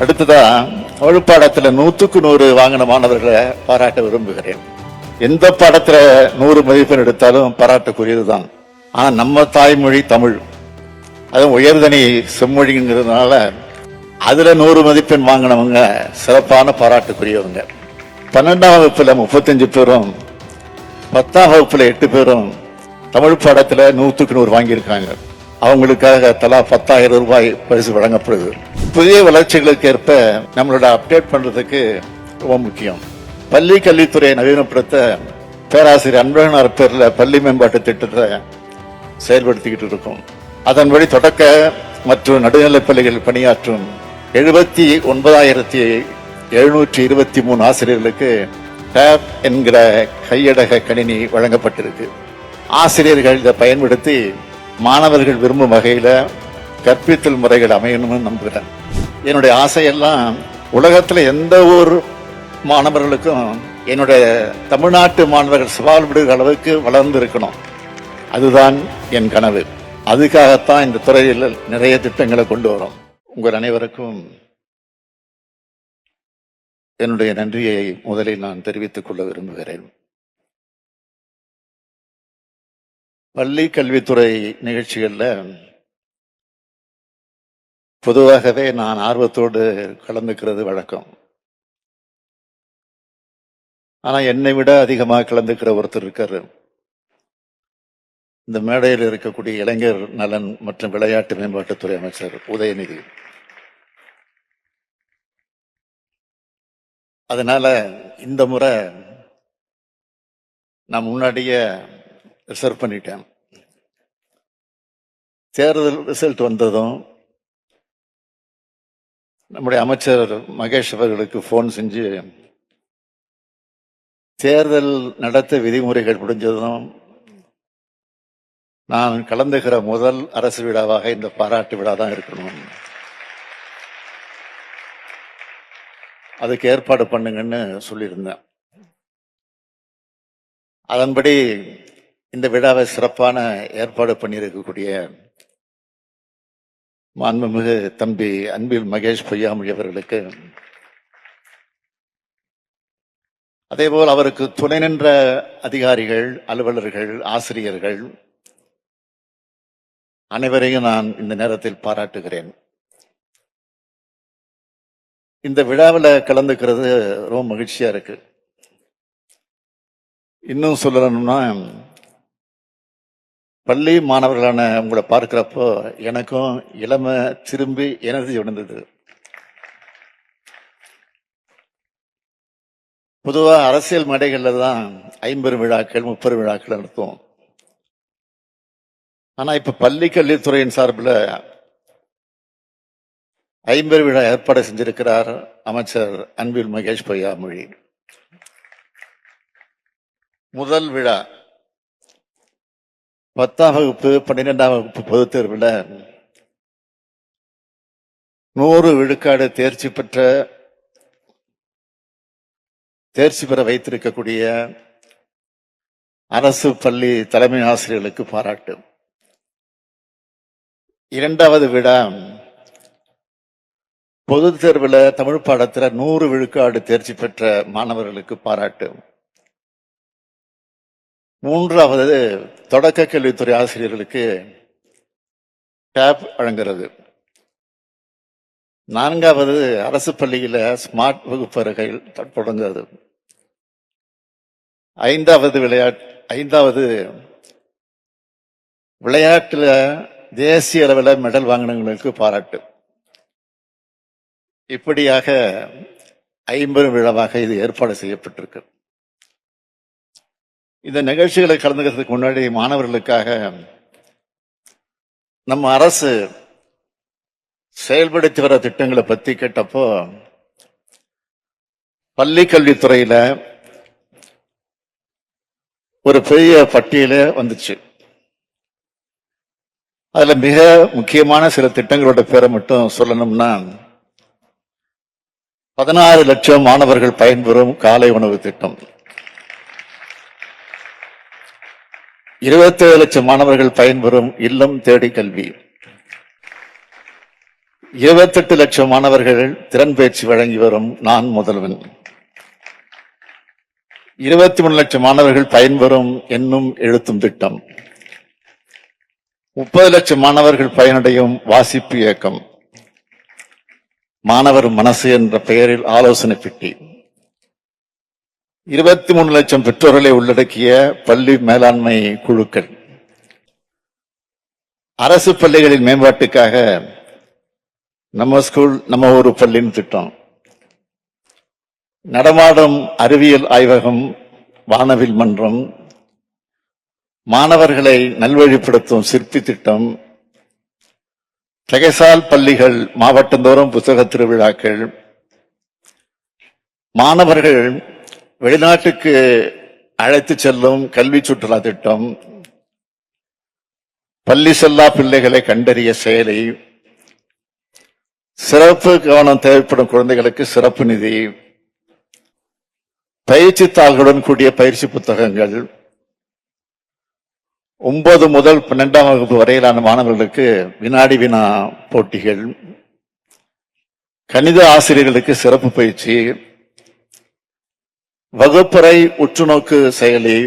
அடுத்ததா தமிழ் பாடத்துல 100க்கு 100 வாங்கின மாணவர்களை பாராட்ட விரும்புகிறேன். எந்த பாடத்துல 100 மதிப்பெண் எடுத்தாலும் பாராட்டுக்குரியதுதான். ஆனா நம்ம தாய்மொழி தமிழ், அதுவும் உயர்தனி செம்மொழிங்கிறதுனால அதுல 100 மதிப்பெண் வாங்கினவங்க சிறப்பான பாராட்டுக்குரியவங்க. 12ஆம் வகுப்புல 35 பேரும் 10ஆம் வகுப்புல 8 பேரும் தமிழ் பாடத்துல 100க்கு 100 வாங்கியிருக்காங்க. அவங்களுக்காக தலா 10,000 ரூபாய் பரிசு வழங்கப்படுது. புதிய வளர்ச்சிகளுக்கு ஏற்ப நம்மளோட அப்டேட் பண்றதுக்கு ரொம்ப முக்கியம். பள்ளி கல்வித்துறையை நவீனப்படுத்த பேராசிரியர் அன்பழகனார் பேர்ல பள்ளி மேம்பாட்டு திட்டத்தை செயல்படுத்திக்கிட்டு இருக்கோம். அதன்படி தொடக்க மற்றும் நடுநிலைப் பள்ளிகளில் பணியாற்றும் 79,723 ஆசிரியர்களுக்கு டேப் என்கிற கையடக கணினி வழங்கப்பட்டிருக்கு. ஆசிரியர்கள் இதை பயன்படுத்தி மாணவர்கள் விரும்பும் வகையில கற்பித்தல் முறைகள் அமையணும்னு நம்புகிறேன். என்னுடைய ஆசையெல்லாம் உலகத்துல எந்த ஒரு மாணவர்களுக்கும் என்னுடைய தமிழ்நாட்டு மாணவர்கள் சவால் விடுகிற அளவுக்கு வளர்ந்து இருக்கணும். அதுதான் என் கனவு. அதுக்காகத்தான் இந்த துறையில் நிறைய திட்டங்களை கொண்டு வரோம். உங்கள் அனைவருக்கும் என்னுடைய நன்றியை முதலில் நான் தெரிவித்துக் கொள்ள விரும்புகிறேன். பள்ளி கல்வித்துறை நிகழ்ச்சிகள்ல பொதுவாகவே நான் ஆர்வத்தோடு கலந்துக்கிறது வழக்கம். ஆனா என்னை விட அதிகமாக கலந்துக்கிற ஒருத்தர் இருக்காரு. இந்த மேடையில் இருக்கக்கூடிய இளைஞர் நலன் மற்றும் விளையாட்டு மேம்பாட்டுத்துறை அமைச்சர் உதயநிதி. அதனால இந்த முறை நான் முன்னாடியே ரிசர்வ் பண்ணிட்டேன். தேர்தல் ரிசல்ட் வந்ததும் நம்முடைய அமைச்சர் மகேஷ் அவர்களுக்கு போன் செஞ்சு தேர்தல் நடத்த விதிமுறைகள் முடிஞ்சதும் நான் கலந்துகிற முதல் அரசு விழாவாக இந்த பாராட்டு விழா தான் இருக்கணும், அதுக்கு ஏற்பாடு பண்ணுங்கன்னு சொல்லியிருந்தேன். அதன்படி இந்த விழாவை சிறப்பான ஏற்பாடு பண்ணியிருக்கக்கூடிய மாண்புமிகு தம்பி அன்பில் மகேஷ் பொய்யாமொழி அவர்களுக்கு, அதேபோல் அவருக்கு துணை நின்ற அதிகாரிகள், அலுவலர்கள், ஆசிரியர்கள் அனைவரையும் நான் இந்த நேரத்தில் பாராட்டுகிறேன். இந்த விழாவில் கலந்துக்கிறது ரொம்ப மகிழ்ச்சியா இருக்கு. இன்னும் சொல்லணும்னா, பள்ளி மாணவர்களான உங்களை பார்க்கிறப்போ எனக்கும் இளமை திரும்பி எனர்ஜி வந்தது. பொதுவா அரசியல் மேடைகள்ல தான் 50 விழாக்கள் 30 விழாக்கள் நடத்துவோம். ஆனா இப்ப பள்ளி கல்வித்துறையின் சார்பில் 50 விழா ஏற்பாடு செஞ்சிருக்கிறார் அமைச்சர் அன்பில் மகேஷ் பொய்யாமொழி. முதல் விழா 10ஆம் வகுப்பு 12ஆம் வகுப்பு பொதுத் தேர்வில் 100 விழுக்காடு தேர்ச்சி பெற வைத்திருக்கக்கூடிய அரசு பள்ளி தலைமை ஆசிரியர்களுக்கு பாராட்டு. இரண்டாவது விழா பொதுத் தேர்வில் தமிழ் பாடத்தில் 100 விழுக்காடு தேர்ச்சி பெற்ற மாணவர்களுக்கு பாராட்டு. மூன்றாவது தொடக்க கல்வித்துறை ஆசிரியர்களுக்கு டேப் வழங்குறது. நான்காவது அரசு பள்ளியில ஸ்மார்ட் வகுப்பறைகள் தொடங்குறது. ஐந்தாவது விளையாட்டுல தேசிய அளவில் மெடல் வாங்கினவங்களுக்கு பாராட்டு. இப்படியாக 50 விழாவாக இது ஏற்பாடு செய்யப்பட்டிருக்கு. இந்த நிகழ்ச்சிகளை கலந்துக்கிறதுக்கு முன்னாடி மாணவர்களுக்காக நம்ம அரசு செயல்படுத்தி வர திட்டங்களை பத்தி கேட்டப்போ, பள்ளி கல்வித்துறையில ஒரு பெரிய பட்டியலே வந்துச்சு. அதுல மிக முக்கியமான சில திட்டங்களோட பேரை மட்டும் சொல்லணும்னா, 16 லட்சம் மாணவர்கள் பயன்பெறும் காலை உணவு திட்டம், 27 லட்சம் மாணவர்கள் பயன்பெறும் இல்லம் தேடி கல்வி, 28 லட்சம் மாணவர்கள் திறன் பயிற்சி வழங்கி வரும் நான் முதல்வன். 23 லட்சம் மாணவர்கள் பயன்பெறும் என்னும் எழுத்தும் திட்டம். 30 லட்சம் மாணவர்கள் பயனடையும் வாசிப்பு இயக்கம். மாணவர் மனசு என்ற பெயரில் ஆலோசனை பெட்டி. 23 லட்சம் பெற்றோர்களை உள்ளடக்கிய பள்ளி மேலாண்மை குழுக்கள். அரசு பள்ளிகளின் மேம்பாட்டுக்காக நம்ம ஸ்கூல் நம்ம ஒரு பள்ளின்னு திட்டம். நடமாடும் அறிவியல் ஆய்வகம், வானவில் மன்றம், மாணவர்களை நல்வழிப்படுத்தும் சிற்பி திட்டம், தகைசால் பள்ளிகள், மாவட்டந்தோறும் புத்தக திருவிழாக்கள், மாணவர்கள் வெளிநாட்டுக்கு அழைத்து செல்லும் கல்வி சுற்றுலா திட்டம், பள்ளி செல்லா பிள்ளைகளை கண்டறிய செயலி, சிறப்பு கவனம் தேவைப்படும் குழந்தைகளுக்கு சிறப்பு நிதி, பயிற்சி தாள்களுடன் கூடிய பயிற்சி புத்தகங்கள், 9 முதல் 12ஆம் வகுப்பு வரையிலான மாணவர்களுக்கு வினாடி வினா போட்டிகள், கணித ஆசிரியர்களுக்கு சிறப்பு பயிற்சி, வகுப்பறை உற்றுநோக்கு செயலி,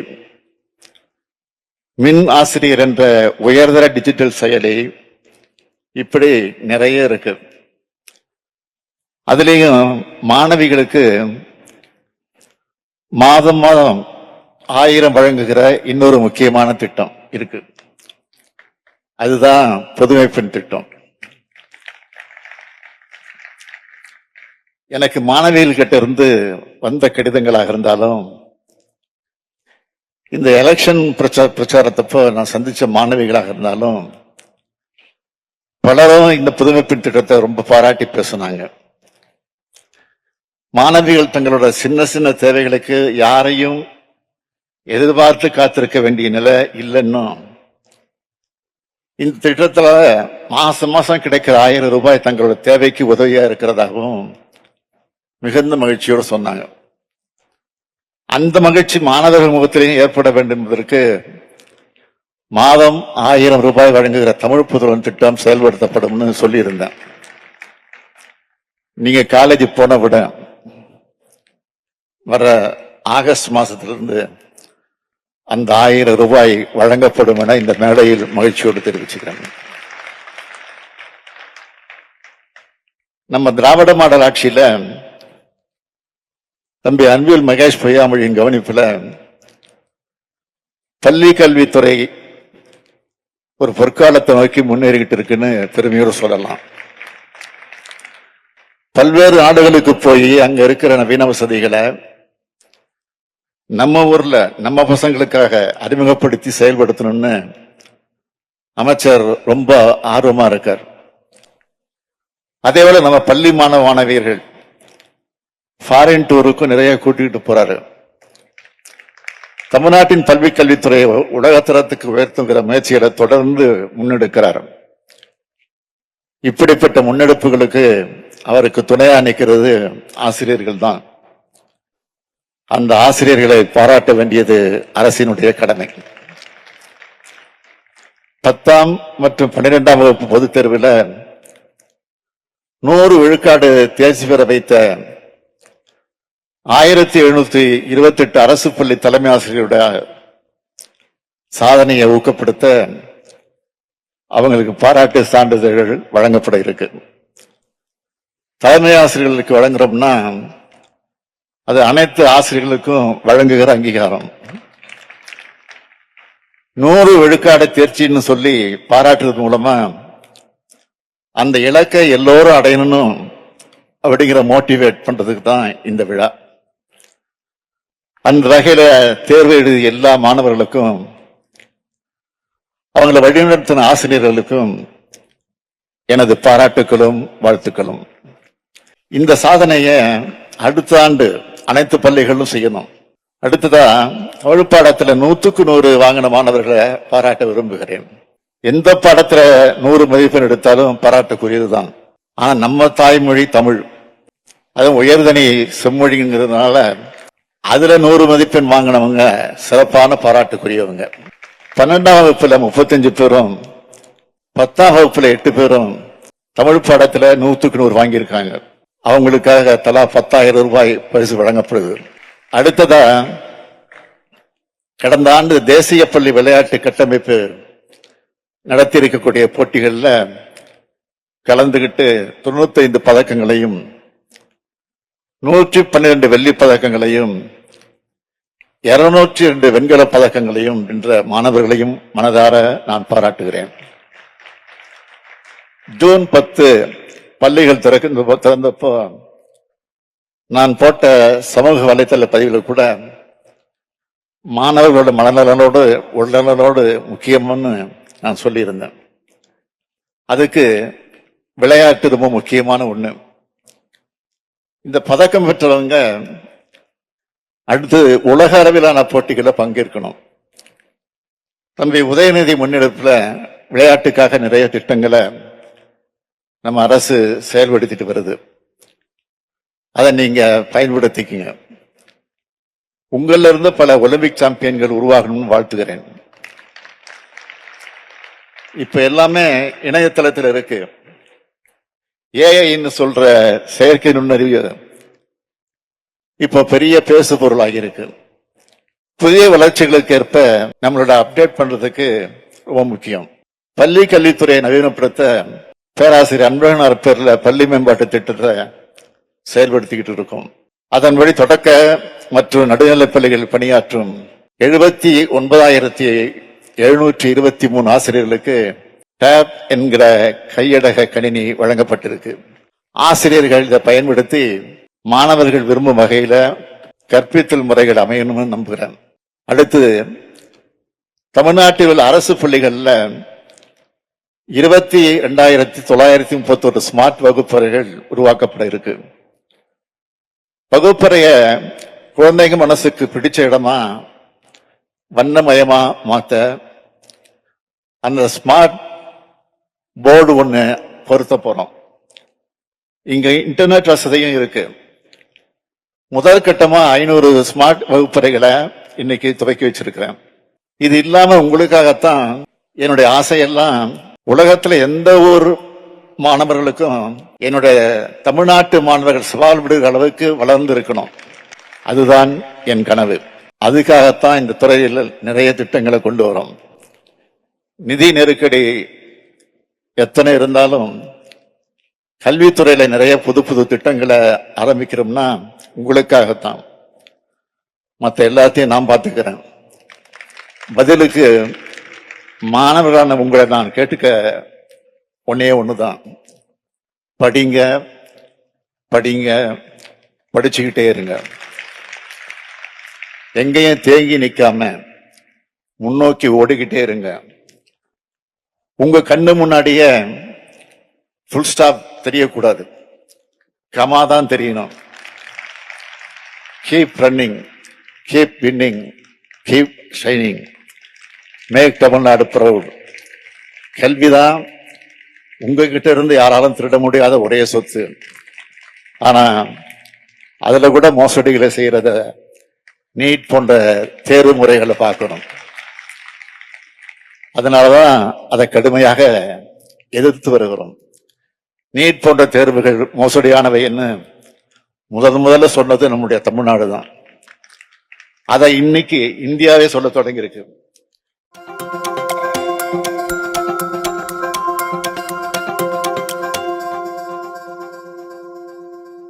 மின் ஆசிரியர் என்ற உயர்தர டிஜிட்டல் செயலி, இப்படி நிறைய இருக்கு. அதுலேயும் மாணவிகளுக்கு மாதம் மாதம் 1000 வழங்குகிற இன்னொரு முக்கியமான திட்டம் இருக்கு. அதுதான் புதுமை பெண் திட்டம். எனக்கு மாணவிகள் கிட்ட இருந்து வந்த கடிதங்களாக இருந்தாலும், இந்த எலெக்ஷன் பிரச்சாரத்தப்போ நான் சந்திச்ச மாணவிகளாக இருந்தாலும், பலரும் இந்த புதுமை பெண் திட்டத்தை ரொம்ப பாராட்டி பேசினாங்க. மாணவிகள் தங்களோட சின்ன சின்ன தேவைகளுக்கு யாரையும் எதிர்பார்த்து காத்திருக்க வேண்டிய நிலை இல்லைன்னு, இந்த திட்டத்துல மாசம் மாசம் கிடைக்கிற 1000 ரூபாய் தங்களோட தேவைக்கு உதவியா இருக்கிறதாகவும் மிகுந்த மகிழ்ச்சியோடு சொன்னாங்க. அந்த மகிழ்ச்சி மாணவர்கள் முகத்திலேயும் ஏற்பட வேண்டும் என்பதற்கு மாதம் 1000 ரூபாய் வழங்குகிற தமிழ் புதல்வன் திட்டம் செயல்படுத்தப்படும் சொல்லியிருந்தேன். நீங்க காலேஜ் போன விட வர ஆகஸ்ட் மாசத்திலிருந்து அந்த 1000 ரூபாய் வழங்கப்படும் என இந்த மேடையில் மகிழ்ச்சியோடு தெரிவிச்சுக்கிறேன். நம்ம திராவிட மாடல் ஆட்சியில தம்பி அன்பில் மகேஷ் பொய்யாமொழியின் கவனிப்புல பள்ளி கல்வித்துறை ஒரு பொற்காலத்தை நோக்கி முன்னேறிக்கிட்டு இருக்குன்னு பெருமையோடு சொல்லலாம். பல்வேறு நாடுகளுக்கு போய் அங்க இருக்கிற நவீன வசதிகளை நம்ம ஊர்ல நம்ம பசங்களுக்காக அறிமுகப்படுத்தி செயல்படுத்தணும்னு அமைச்சர் ரொம்ப ஆர்வமா இருக்கார். அதேவேளை நம்ம பள்ளி மாணவ மாணவியர்கள் ஃபாரின் டூருக்கும் நிறைய கூட்டிகிட்டு போறாரு. தமிழ்நாட்டின் பல்வி கல்வித்துறையை உலகத்தரத்துக்கு உயர்த்துங்கிற முயற்சிகளை தொடர்ந்து முன்னெடுக்கிறார். இப்படிப்பட்ட முன்னெடுப்புகளுக்கு அவருக்கு துணையா நிற்கிறது ஆசிரியர்கள் தான். அந்த ஆசிரியர்களை பாராட்ட வேண்டியது அரசினுடைய கடமை. 10ஆம் மற்றும் 12ஆம் வகுப்பு பொதுத் தேர்வில் 100 விழுக்காடு தேர்ச்சி பெற வைத்த 1728 அரசு பள்ளி தலைமை ஆசிரியருடைய சாதனையை ஊக்கப்படுத்த அவங்களுக்கு பாராட்டு சான்றிதழ்கள் வழங்கப்பட இருக்கு. தலைமை ஆசிரியர்களுக்கு வழங்குறோம்னா அது அனைத்து ஆசிரியர்களுக்கும் வழங்குகிற அங்கீகாரம். 100 விழுக்காடு தேர்ச்சின்னு சொல்லி பாராட்டுறது மூலமா அந்த இலக்கை எல்லோரும் அடையணும் அப்படிங்கிற மோட்டிவேட் பண்றதுக்கு தான் இந்த விழா. அந்த வகையில தேர்வு எழுதிய எல்லா மாணவர்களுக்கும் அவங்களை வழிநடத்தின ஆசிரியர்களுக்கும் எனது பாராட்டுகளும் வாழ்த்துக்களும். இந்த சாதனையை அடுத்த ஆண்டு அனைத்து பள்ளிகளும் செய்யணும். அடுத்ததா தமிழ் பாடத்துல 100க்கு 100 வாங்கின மாணவர்களை பாராட்ட விரும்புகிறேன். எந்த பாடத்துல 100 மதிப்பெண் எடுத்தாலும் பாராட்டுக்குரியதுதான். ஆனா நம்ம தாய்மொழி தமிழ், அதுவும் உயர்தனி செம்மொழிங்கிறதுனால அதுல 100 மதிப்பெண் வாங்கினவங்க சிறப்பான பாராட்டுக்குரியவங்க. 12ஆம் வகுப்புல 35 பேரும், 10ஆம் வகுப்புல 8 பேரும், தமிழ் பாடத்துல 100க்கு 100 வாங்கியிருக்காங்க. அவங்களுக்காக தலா 10,000 ரூபாய் பரிசு வழங்கப்படுது. அடுத்ததா கடந்த ஆண்டு தேசிய பள்ளி விளையாட்டு கட்டமைப்பு நடத்தி இருக்கக்கூடிய போட்டிகள்ல கலந்துகிட்டு 95 பதக்கங்களையும் 112 வெள்ளி பதக்கங்களையும் 202 வெண்கல பதக்கங்களையும் வென்ற மாணவர்களையும் மனதார நான் பாராட்டுகிறேன். ஜூன் 10 பள்ளிகள் திறந்தப்போ நான் போட்ட சமூக வலைதள பதிவில் கூட மாணவர்களோட மனநலனோடு உடல்நலனோடு முக்கியம்னு நான் சொல்லியிருந்தேன். அதுக்கு விளையாட்டு ரொம்ப முக்கியமான ஒண்ணு. இந்த பதக்கம் பெற்றவங்க அடுத்து உலக அளவிலான போட்டிகளை பங்கேற்கணும். தம்பி உதயநிதி முன்னெடுப்புல விளையாட்டுக்காக நிறைய திட்டங்களை நம்ம அரசு செயல்படுத்திட்டு வருது. அதை நீங்க பயன்படுத்திக்கங்க. உங்கள இருந்து பல ஒலிம்பிக் சாம்பியன்கள் உருவாகணும்னு வாழ்த்துகிறேன். இப்ப எல்லாமே இணையதளத்தில் இருக்கு. ஏஐன்னு சொல்ற செயற்கை நுண்ணறிவு இப்ப பெரிய பேசு பொருளாகி இருக்கு. புதிய வளர்ச்சிகளுக்கு ஏற்ப நம்மளோட அப்டேட் பண்றதுக்கு ரொம்ப முக்கியம். பள்ளி கல்வித்துறையை நவீனப்படுத்த பேராசிரியர் அன்பழகனார் பேர்ல பள்ளி மேம்பாட்டு திட்டத்தை செயல்படுத்திக்கிட்டு இருக்கோம். அதன்படி தொடக்க மற்றும் நடுநிலைப் பள்ளிகளில் பணியாற்றும் 79,723 ஆசிரியர்களுக்கு டேப் என்கிற கையடக கணினி வழங்கப்பட்டிருக்கு. ஆசிரியர்கள் இதை பயன்படுத்தி மாணவர்கள் விரும்பும் வகையில கற்பித்தல் முறைகள் அமையணும்னு நம்புகிறேன். அடுத்து தமிழ்நாட்டில் உள்ள அரசு பள்ளிகள்ல 22,931 ஸ்மார்ட் வகுப்பறைகள் உருவாக்கப்பட இருக்கு. வகுப்பறைய குழந்தைங்க மனசுக்கு பிடிச்ச இடமா வண்ணமயமா மாத்த அந்த ஸ்மார்ட் போர்டு ஒண்ணு பொருத்த போறோம். இங்க இன்டர்நெட் வசதியும் இருக்கு. முதற்கட்டமா 500 ஸ்மார்ட் வகுப்பறைகளை இன்னைக்கு துவக்கி வச்சிருக்கிறேன். இது இல்லாம உங்களுக்காகத்தான் என்னுடைய ஆசையெல்லாம் உலகத்துல எந்த ஒரு மாணவர்களுக்கும் என்னுடைய தமிழ்நாட்டு மாணவர்கள் சவால் விடுகிற அளவுக்கு வளர்ந்து இருக்கணும். அதுதான் என் கனவு. அதுக்காகத்தான் இந்த துறையில் நிறைய திட்டங்களை கொண்டு வரோம். நிதி நெருக்கடி எத்தனை இருந்தாலும் கல்வித்துறையில நிறைய புது புது திட்டங்களை ஆரம்பிக்கிறோம்னா உங்களுக்காகத்தான். மற்ற எல்லாத்தையும் நான் பார்த்துக்கிறேன். பதிலுக்கு மாணவர்களான உங்களை நான் கேட்டுக்க ஒன்னே ஒண்ணுதான். படிங்க படிங்க படிச்சுக்கிட்டே இருங்க. எங்கேயும் தேங்கி நிக்காம முன்னோக்கி ஓடிக்கிட்டே இருங்க. உங்க கண்ணு முன்னாடியே ஃபுல் ஸ்டாப் தெரியக்கூடாது, கமா தான் தெரியணும். Keep running, keep winning, keep shining, make Tamil Nadu proud. கல்விதான் உங்ககிட்ட இருந்து யாராலும் திருட முடியாத ஒரே சொத்து. ஆனா அதுல கூட மோசடிகளை செய்யறத நீட் போன்ற தேர்வு முறைகளை பார்க்கணும். அதனாலதான் அதை கடுமையாக எதிர்த்து வருகிறோம். நீட் போன்ற தேர்வுகள் மோசடியானவை என்று முதல்ல சொன்னது நம்முடைய தமிழ்நாடு தான். அதை இன்னைக்கு இந்தியாவே சொல்ல தொடங்கி இருக்கு.